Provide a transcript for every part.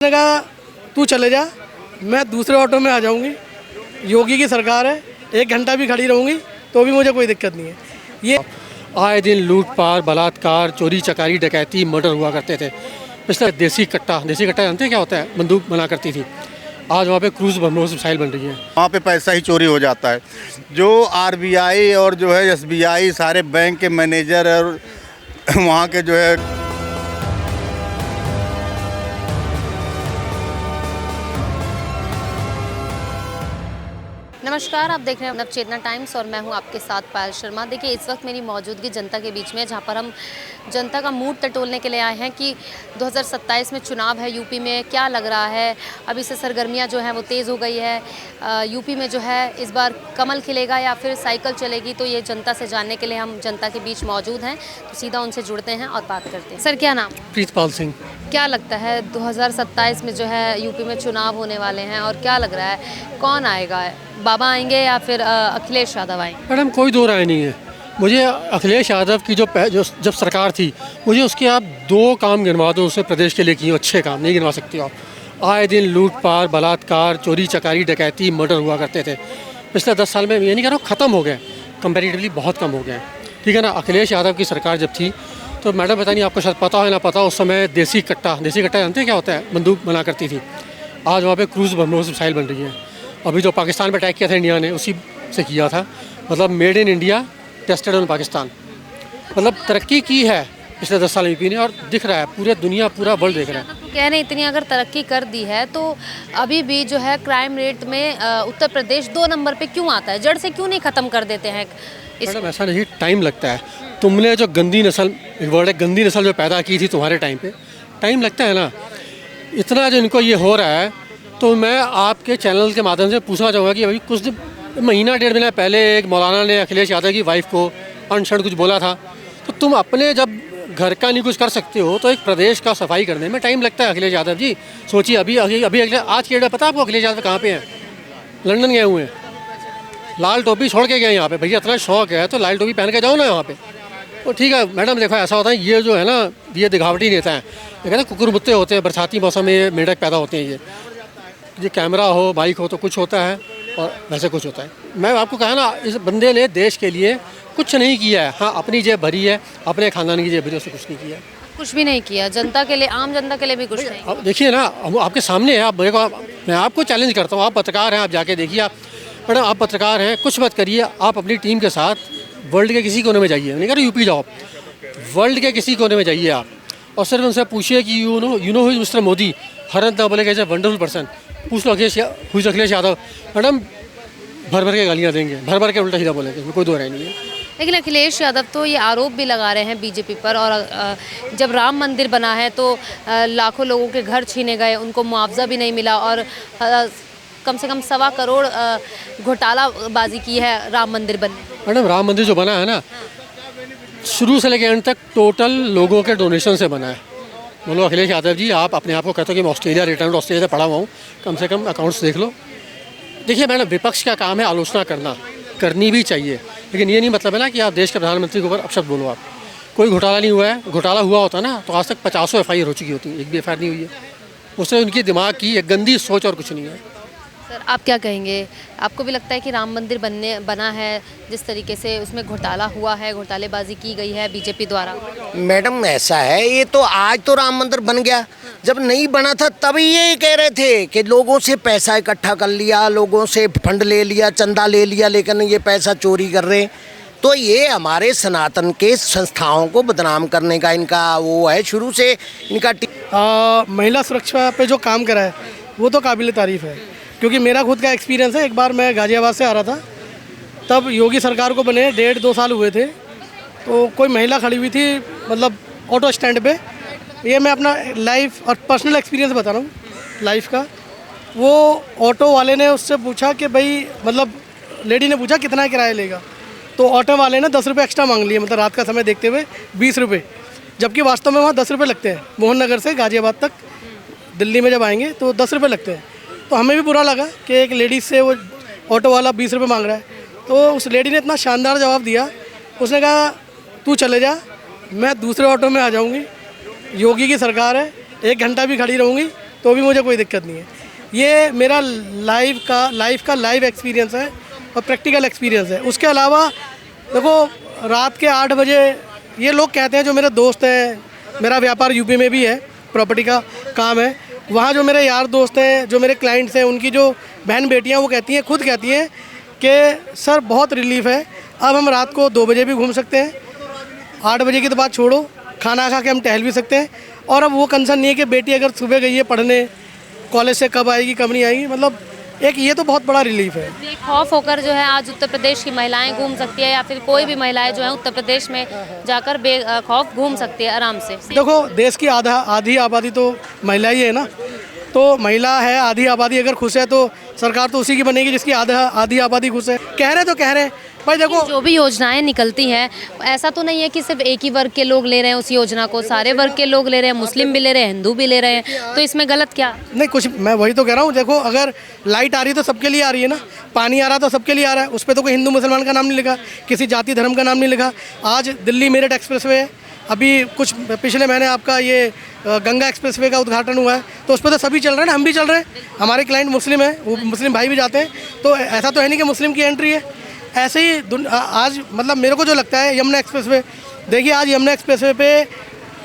ने कहा तू चले जा, मैं दूसरे ऑटो में आ जाऊंगी। योगी की सरकार है, 1 घंटा भी खड़ी रहूंगी तो भी मुझे कोई दिक्कत नहीं है। ये आए दिन लूटपाट, बलात्कार, चोरी चकारी, डकैती, मर्डर हुआ करते थे। पिछले देसी कट्टा जानते हैं क्या होता है? बंदूक बना करती थी। आज वहाँ पे क्रूज मिसाइल बन रही है। वहाँ पे पैसा ही चोरी हो जाता है। जो आरबीआई और जो है एसबीआई, सारे बैंक के मैनेजर और वहाँ के जो है नमस्कार, आप देख रहे हैं नवचेतना टाइम्स और मैं हूं आपके साथ पायल शर्मा। देखिए, इस वक्त मेरी मौजूदगी जनता के बीच में, जहां पर हम जनता का मूड टटोलने के लिए आए हैं कि 2027 में चुनाव है। यूपी में क्या लग रहा है? अभी से सरगर्मियां जो हैं वो तेज़ हो गई है। यूपी में जो है इस बार कमल खिलेगा या फिर साइकिल चलेगी, तो ये जनता से जानने के लिए हम जनता के बीच मौजूद हैं। तो सीधा उनसे जुड़ते हैं और बात करते हैं। सर, क्या नाम? प्रीतपाल सिंह। क्या लगता है 2027 में जो है यूपी में चुनाव होने वाले हैं और क्या लग रहा है, कौन आएगा? बाबा आएंगे या फिर अखिलेश यादव आएंगे? मैडम, कोई दो राय नहीं है। मुझे अखिलेश यादव की जो जब सरकार थी, मुझे उसके आप 2 काम गिनवा दो, उसने प्रदेश के लिए किए अच्छे काम। नहीं गिनवा सकती आप। आए दिन लूटपाट, बलात्कार, चोरी चकारी, डकैती, मर्डर हुआ करते थे। पिछले 10 साल में ये नहीं कह रहा हूँ ख़त्म हो गए, कंपेरेटिवली बहुत कम हो गए। ठीक है ना। अखिलेश यादव की सरकार जब थी तो मैडम, पता नहीं आपको शायद पता हो ना पता, उस समय देसी कट्टा जानते हैं क्या होता है? बंदूक बना करती थी। आज वहाँ पे क्रूज मिसाइल बन रही है। अभी जो पाकिस्तान पर अटैक किया था इंडिया ने, उसी से किया था। मतलब made in India, tested on Pakistan. मतलब तरक्की की है पिछले 10 साल यूपी ने, और दिख रहा है पूरे दुनिया, पूरा वर्ल्ड देख रहा है। तो कह रहे हैं इतनी अगर तरक्की कर दी है तो अभी भी जो है क्राइम रेट में उत्तर प्रदेश 2 नंबर पे क्यों आता है? जड़ से क्यों नहीं ख़त्म कर देते हैं? मैडम, ऐसा नहीं, टाइम लगता है। तुमने जो गंदी नस्ल, एक वर्ड है, गंदी नस्ल जो पैदा की थी तुम्हारे टाइम पे, टाइम लगता है ना। इतना जो इनको ये हो रहा है, तो मैं आपके चैनल के माध्यम से पूछना चाहूँगा कि अभी कुछ दिन, महीना 1.5 महीना पहले एक मौलाना ने अखिलेश यादव की वाइफ को अनशन कुछ बोला था। तो तुम अपने जब घर का नहीं कुछ कर सकते हो तो एक प्रदेश का सफाई करने में टाइम लगता है। अखिलेश यादव जी सोचिए, अभी आज के डेट पता है आपको अखिलेश यादव कहाँ पे हैं? लंदन गए हुए हैं। लाल टोपी छोड़ के गए यहाँ पे। भैया इतना शौक है तो लाल टोपी पहन के जाओ ना यहाँ पे। तो ठीक है मैडम, देखो ऐसा होता है, ये जो है ना, ये दिखावटी नेता है। ये कहते हैं कुकुर मुत्ते होते हैं, बरसाती मौसम में मेढक पैदा होते हैं। ये कैमरा हो, माइक हो तो कुछ होता है और वैसे कुछ होता है। मैं आपको कहा ना, इस बंदे ने देश के लिए कुछ नहीं किया है। हाँ, अपनी जेब भरी है, अपने खानदान की जेब भरी, उससे कुछ नहीं किया। कुछ भी नहीं किया जनता के लिए, आम जनता के लिए भी कुछ नहीं। अब देखिए ना, आपके सामने है। आप मेरे को, मैं आपको चैलेंज करता हूँ, आप पत्रकार हैं, आप जाके देखिए। आप मैडम, आप पत्रकार हैं, कुछ मत करिए। आप अपनी टीम के साथ वर्ल्ड के किसी कोने में जाइए। नहीं कह रहा यूपी जाओ, वर्ल्ड के किसी कोने में जाइए आप, और सिर्फ उनसे पूछिए कि you know who is mister Modi. हर ना बोले कैसे वंडरफुल पर्सन। पूछ लो अखिलेश यादव, मैडम भर भर के गालियाँ देंगे, भर भर के उल्टा सीधा बोलेंगे, कोई दो राय नहीं है। लेकिन अखिलेश यादव तो ये आरोप भी लगा रहे हैं बीजेपी पर, और जब राम मंदिर बना है तो लाखों लोगों के घर छीने गए, उनको मुआवजा भी नहीं मिला, और कम से कम 1.25 करोड़ घोटालाबाजी की है राम मंदिर बनने। मैडम, राम मंदिर जो बना है ना, शुरू से लेकर एंड तक टोटल लोगों के डोनेशन से बना है। बोलो अखिलेश यादव जी, आप अपने आप को कहते हो कि मैं ऑस्ट्रेलिया रिटर्न ऑस्ट्रेलिया से पढ़ा हुआ हूँ, कम से कम अकाउंट्स देख लो। देखिए मैडम, विपक्ष का काम है आलोचना करना, करनी भी चाहिए, लेकिन ये नहीं मतलब है ना कि आप देश के प्रधानमंत्री के ऊपर अपशब्द बोलो। आप कोई घोटाला नहीं हुआ है। घोटाला हुआ होता ना तो आज तक 50 FIR हो चुकी होती, एक भी FIR नहीं हुई है। उससे उनकी दिमाग की एक गंदी सोच और कुछ नहीं है। सर, आप क्या कहेंगे? आपको भी लगता है कि राम मंदिर बना है, जिस तरीके से उसमें घोटाला हुआ है, घोटालेबाजी की गई है बीजेपी द्वारा? मैडम, ऐसा है, ये तो आज तो राम मंदिर बन गया, जब नहीं बना था तभी ये कह रहे थे कि लोगों से पैसा इकट्ठा कर लिया, लोगों से फंड ले लिया, चंदा ले लिया, लेकिन ये पैसा चोरी कर रहे हैं। तो ये हमारे सनातन के संस्थाओं को बदनाम करने का इनका वो है, शुरू से इनका। महिला सुरक्षा पे जो काम करा है वो तो काबिल तारीफ़ है, क्योंकि मेरा खुद का एक्सपीरियंस है। एक बार मैं गाजियाबाद से आ रहा था, तब योगी सरकार को बने 1.5-2 साल हुए थे, तो कोई महिला खड़ी हुई थी मतलब ऑटो स्टैंड पे। ये मैं अपना लाइफ और पर्सनल एक्सपीरियंस बता रहा हूँ लाइफ का। वो ऑटो वाले ने उससे पूछा कि भाई, मतलब लेडी ने पूछा कितना किराया लेगा, तो ऑटो वाले ने 10 रुपये एक्स्ट्रा मांग लिए, मतलब रात का समय देखते हुए 20 रुपये, जबकि वास्तव में वहाँ 10 रुपये लगते हैं। मोहन नगर से गाजियाबाद तक दिल्ली में जब आएंगे तो 10 रुपये लगते हैं। तो हमें भी बुरा लगा कि एक लेडीज़ से वो ऑटो वाला 20 रुपये मांग रहा है। तो उस लेडी ने इतना शानदार जवाब दिया, उसने कहा तू चले जा, मैं दूसरे ऑटो में आ जाऊंगी। योगी की सरकार है, 1 घंटा भी खड़ी रहूँगी तो भी मुझे कोई दिक्कत नहीं है। ये मेरा लाइफ का लाइव एक्सपीरियंस है और प्रैक्टिकल एक्सपीरियंस है। उसके अलावा देखो, रात के 8 बजे ये लोग कहते हैं, जो मेरे दोस्त हैं, मेरा व्यापार यूपी में भी है, प्रॉपर्टी का काम है, वहाँ जो मेरे यार दोस्त हैं, जो मेरे क्लाइंट्स हैं, उनकी जो बहन बेटियाँ वो कहती हैं, खुद कहती हैं कि सर बहुत रिलीफ है, अब हम रात को 2 बजे भी घूम सकते हैं, 8 बजे की तो बात छोड़ो, खाना खा के हम टहल भी सकते हैं। और अब वो कंसर्न नहीं है कि बेटी अगर सुबह गई है पढ़ने, कॉलेज से कब आएगी कब नहीं आएगी, मतलब एक ये तो बहुत बड़ा रिलीफ है। खौफ होकर जो है आज उत्तर प्रदेश की महिलाएं घूम सकती है, या फिर कोई भी महिलाएं जो है उत्तर प्रदेश में जाकर बेखौफ घूम सकती है आराम से? देखो, देश की आधी आबादी तो महिला ही है ना, तो महिला है, आधी आबादी अगर खुश है तो सरकार तो उसी की बनेगी जिसकी आधी आबादी खुश है। कह रहे भाई देखो, जो भी योजनाएं निकलती हैं, ऐसा तो नहीं है कि सिर्फ एक ही वर्ग के लोग ले रहे हैं उस योजना को, सारे वर्ग के लोग ले रहे हैं, मुस्लिम भी ले रहे हैं, हिंदू भी ले रहे हैं, तो इसमें गलत क्या? नहीं कुछ, मैं वही तो कह रहा हूँ। देखो, अगर लाइट आ रही है तो सबके लिए आ रही है ना, पानी आ रहा तो सबके लिए आ रहा है, उस पर तो कोई हिंदू मुसलमान का नाम नहीं लिखा, किसी जाति धर्म का नाम नहीं लिखा। आज दिल्ली मेरठ एक्सप्रेसवे है, अभी कुछ पिछले महीने आपका ये गंगा एक्सप्रेसवे का उद्घाटन हुआ है, तो उस पर तो सभी चल रहे हैं ना, हम भी चल रहे हैं, हमारे क्लाइंट मुस्लिम हैं, वो मुस्लिम भाई भी जाते हैं, तो ऐसा तो है नहीं कि मुस्लिम की एंट्री है। ऐसे ही आज मतलब मेरे को जो लगता है, यमुना एक्सप्रेसवे, देखिए आज यमुना एक्सप्रेसवे पे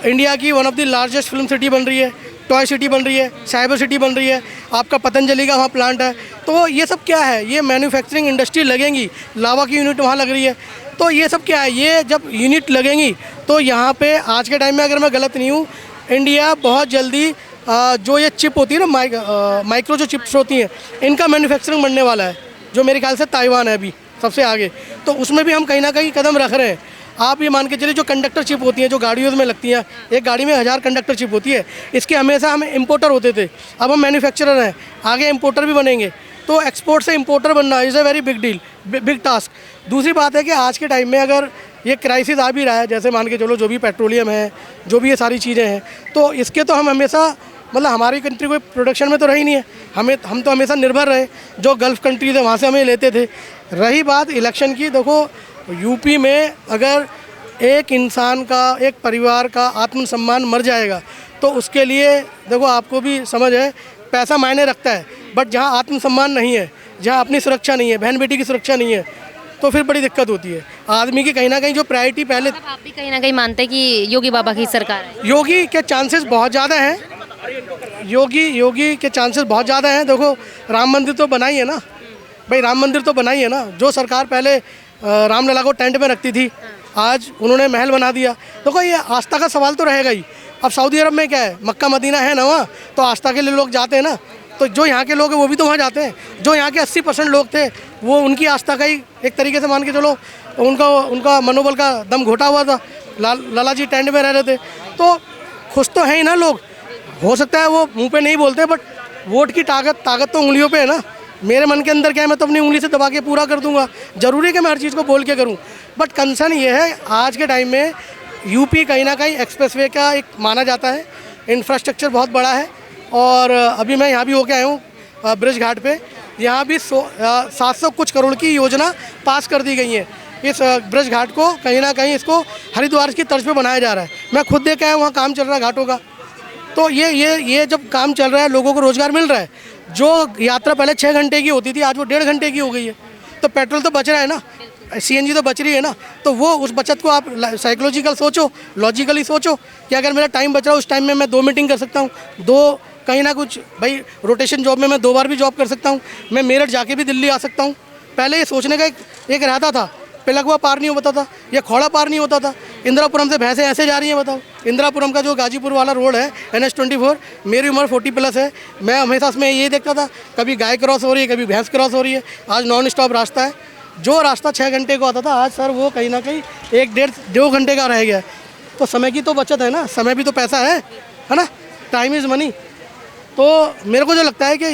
इंडिया की one of the largest film city बन रही है, टॉय सिटी बन रही है, साइबर सिटी बन रही है, आपका पतंजलि का वहाँ प्लांट है, तो ये सब क्या है, ये मैन्युफैक्चरिंग इंडस्ट्री लगेंगी, लावा की यूनिट वहाँ लग रही है, तो ये सब क्या है, ये जब यूनिट लगेंगी तो यहाँ पे आज के टाइम में, अगर मैं गलत नहीं हूँ, इंडिया बहुत जल्दी जो ये चिप होती है ना, माइक्रो जो चिप्स होती हैं, इनका मैन्युफैक्चरिंग बनने वाला है, जो मेरे ख्याल से ताइवान है अभी सबसे आगे, तो उसमें भी हम कहीं ना कहीं कदम रख रहे हैं। आप ये मान के चलिए, जो कंडक्टर चिप होती हैं, जो गाड़ियों में लगती हैं, एक गाड़ी में 1000 कंडक्टर चिप होती है, इसके हमेशा हम इंपोर्टर होते थे, अब हम मैन्युफैक्चरर हैं, आगे इंपोर्टर भी बनेंगे, तो एक्सपोर्ट से इंपोर्टर बनना is a very big deal, big task. दूसरी बात है कि आज के टाइम में अगर ये क्राइसिस आ भी रहा है, जैसे मान के चलो जो भी पेट्रोलियम है, जो भी ये सारी चीज़ें हैं, तो इसके तो हम हमेशा, मतलब हमारी कंट्री कोई प्रोडक्शन में तो रही नहीं है, हम तो हमेशा निर्भर रहे, जो गल्फ़ कंट्रीज है वहाँ से हमें लेते थे। रही बात इलेक्शन की, देखो यूपी में अगर एक इंसान का, एक परिवार का आत्मसम्मान मर जाएगा तो उसके लिए देखो, आपको भी समझ है, पैसा मायने रखता है, बट जहाँ आत्मसम्मान नहीं है, जहाँ अपनी सुरक्षा नहीं है, बहन बेटी की सुरक्षा नहीं है, तो फिर बड़ी दिक्कत होती है। आदमी की कहीं ना कहीं जो प्रायोरिटी पहले, आप भी कहीं ना कहीं मानते हैं कि योगी बाबा की सरकार है? योगी के चांसेस बहुत ज़्यादा हैं, योगी के चांसेस बहुत ज़्यादा हैं। देखो, राम मंदिर तो बनाई है ना भाई, राम मंदिर तो बनाई है ना, जो सरकार पहले रामलला को टेंट में रखती थी, आज उन्होंने महल बना दिया। देखो, ये आस्था का सवाल तो रहेगा ही। अब सऊदी अरब में क्या है, मक्का मदीना है ना वहाँ, तो आस्था के लिए लोग जाते हैं ना, तो जो यहाँ के लोग हैं वो भी तो वहाँ जाते हैं। जो यहाँ के 80% लोग थे, वो उनकी आस्था का ही एक तरीके से मान के चलो, उनका मनोबल का दम घोटा हुआ था, लाला जी टेंट में रह रहे थे, तो खुश तो है ही ना लोग। हो सकता है वो मुंह पे नहीं बोलते, बट वोट की ताकत तो उंगलियों पे है ना। मेरे मन के अंदर क्या है, मैं तो अपनी उंगली से दबा के पूरा कर दूंगा, ज़रूरी है कि मैं हर चीज़ को बोल के करूं। बट कंसर्न ये है, आज के टाइम में यूपी कहीं ना कहीं एक्सप्रेसवे का एक माना जाता है, इंफ्रास्ट्रक्चर बहुत बड़ा है, और अभी मैं यहाँ भी होके आया हूँ ब्रिज घाट पे, यहाँ भी 700 कुछ करोड़ की योजना पास कर दी गई है। इस ब्रिज घाट को कहीं ना कहीं इसको हरिद्वार की तर्ज पे बनाया जा रहा है। मैं खुद देख के आया, वहाँ काम चल रहा है घाटों का, तो ये जब काम चल रहा है, लोगों को रोज़गार मिल रहा है। जो यात्रा पहले 6 घंटे की होती थी, आज वो 1.5 घंटे की हो गई है, तो पेट्रोल तो बच रहा है ना, सीएनजी तो बच रही है ना, तो वो उस बचत को आप साइकोलॉजिकल सोचो, लॉजिकली सोचो कि अगर मेरा टाइम बच रहा है, उस टाइम में मैं 2 मीटिंग कर सकता हूँ, 2 कहीं ना कुछ भाई रोटेशन जॉब में मैं 2 बार भी जॉब कर सकता हूँ, मैं मेरठ जाके भी दिल्ली आ सकता हूँ। पहले ये सोचने का एक रहता था, पिलकुआ पार नहीं होता था, या खौड़ा पार नहीं होता था, इंदिरापुरम से भैंसें ऐसे जा रही हैं, बताओ। इंदिरापुरम का जो गाजीपुर वाला रोड है NH24, मेरी उम्र 40+ है, मैं हमेशा उसमें ये देखता था, कभी गाय क्रॉस हो रही है, कभी भैंस क्रॉस हो रही है। आज नॉन स्टॉप रास्ता है, जो रास्ता 6 घंटे का आता था, आज सर वो कहीं ना कहीं 1-1.5-2 घंटे का रह गया है। तो समय की तो बचत है ना, समय भी तो पैसा है ना, टाइम इज़ मनी। तो मेरे को जो लगता है कि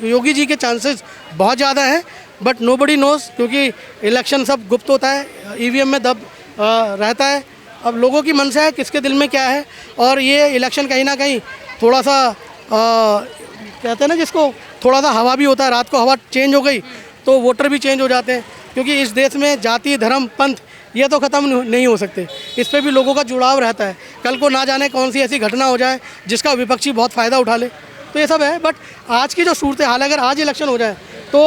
योगी जी के चांसेस बहुत ज़्यादा हैं, बट नोबडी नोज़, क्योंकि इलेक्शन सब गुप्त होता है, EVM में दब रहता है। अब लोगों की मनसा है, किसके दिल में क्या है, और ये इलेक्शन कहीं ना कहीं थोड़ा सा कहते हैं ना जिसको, थोड़ा सा हवा भी होता है, रात को हवा चेंज हो गई तो वोटर भी चेंज हो जाते हैं, क्योंकि इस देश में जाति धर्म पंथ ये तो ख़त्म नहीं हो सकते, इस पर भी लोगों का जुड़ाव रहता है। कल को ना जाने कौन सी ऐसी घटना हो जाए जिसका विपक्षी बहुत फ़ायदा उठा ले, तो ये सब है। बट आज की जो सूरत हाल है, अगर आज इलेक्शन हो जाए तो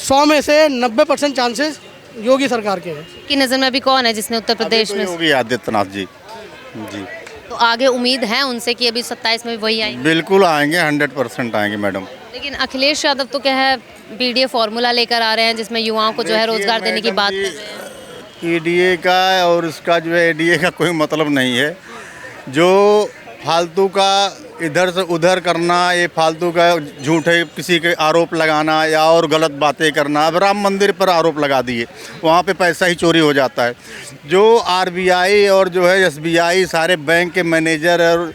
100 में से 90% चांसेस योगी सरकार के हैं। की नज़र में अभी कौन है जिसने उत्तर प्रदेश अभी में तो योगी आदित्यनाथ जी जी तो आगे उम्मीद है उनसे कि अभी 27 में भी वही आएंगे? बिल्कुल आएंगे, 100% आएंगे मैडम। लेकिन अखिलेश यादव तो क्या है पीडीए फॉर्मूला लेकर आ रहे हैं जिसमें युवाओं को जो है रोजगार देने की बात कर रहे हैं। पीडीए का और इसका जो है एडीए का कोई मतलब नहीं है। जो फालतू का इधर से उधर करना, ये फालतू का झूठे किसी के आरोप लगाना या और गलत बातें करना। अब राम मंदिर पर आरोप लगा दिए, वहाँ पे पैसा ही चोरी हो जाता है। जो आरबीआई और जो है एसबीआई सारे बैंक के मैनेजर और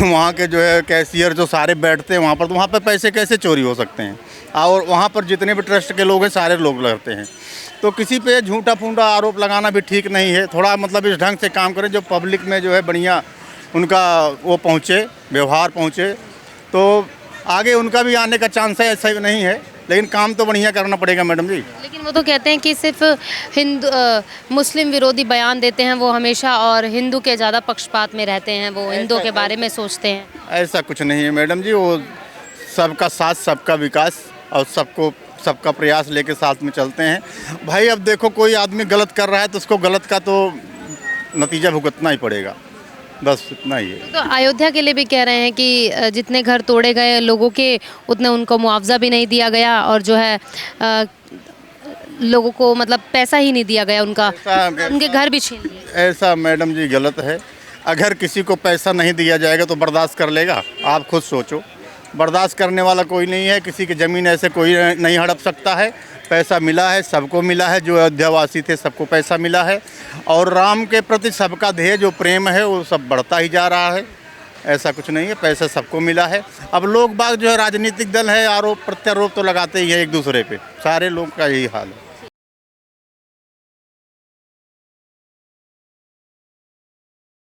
वहाँ के जो है कैशियर जो सारे बैठते हैं वहाँ पर, तो वहाँ पर पैसे कैसे चोरी हो सकते हैं? और वहाँ पर जितने भी ट्रस्ट के लोग हैं सारे लोग लगते हैं। तो किसी पे झूठा फूंटा आरोप लगाना भी ठीक नहीं है। थोड़ा मतलब इस ढंग से काम करें जो पब्लिक में जो है बढ़िया उनका वो पहुँचे, व्यवहार पहुँचे, तो आगे उनका भी आने का चांस है, ऐसा नहीं है। लेकिन काम तो बढ़िया करना पड़ेगा मैडम जी। लेकिन वो तो कहते हैं कि सिर्फ हिंदू मुस्लिम विरोधी बयान देते हैं वो हमेशा, और हिंदू के ज़्यादा पक्षपात में रहते हैं, वो हिंदुओं के बारे में सोचते हैं। ऐसा कुछ नहीं है मैडम जी। वो सबका साथ, सबका विकास और सबका प्रयास लेके साथ में चलते हैं। भाई अब देखो कोई आदमी गलत कर रहा है तो उसको गलत का तो नतीजा भुगतना ही पड़ेगा, बस इतना ही है। तो अयोध्या के लिए भी कह रहे हैं कि जितने घर तोड़े गए लोगों के उतने उनको मुआवजा भी नहीं दिया गया, और जो है लोगों को मतलब पैसा ही नहीं दिया गया उनका, उनके घर भी छीन लिए। ऐसा मैडम जी गलत है। अगर किसी को पैसा नहीं दिया जाएगा तो बर्दाश्त कर लेगा? आप खुद सोचो, बर्दाश्त करने वाला कोई नहीं है। किसी की ज़मीन ऐसे कोई नहीं हड़प सकता है। पैसा मिला है, सबको मिला है। जो अयोध्यावासी थे सबको पैसा मिला है, और राम के प्रति सबका ध्येय जो प्रेम है वो सब बढ़ता ही जा रहा है। ऐसा कुछ नहीं है, पैसा सबको मिला है। अब लोग बाग जो है राजनीतिक दल है, आरोप प्रत्यारोप तो लगाते ही है एक दूसरे पे, सारे लोग का यही हाल है।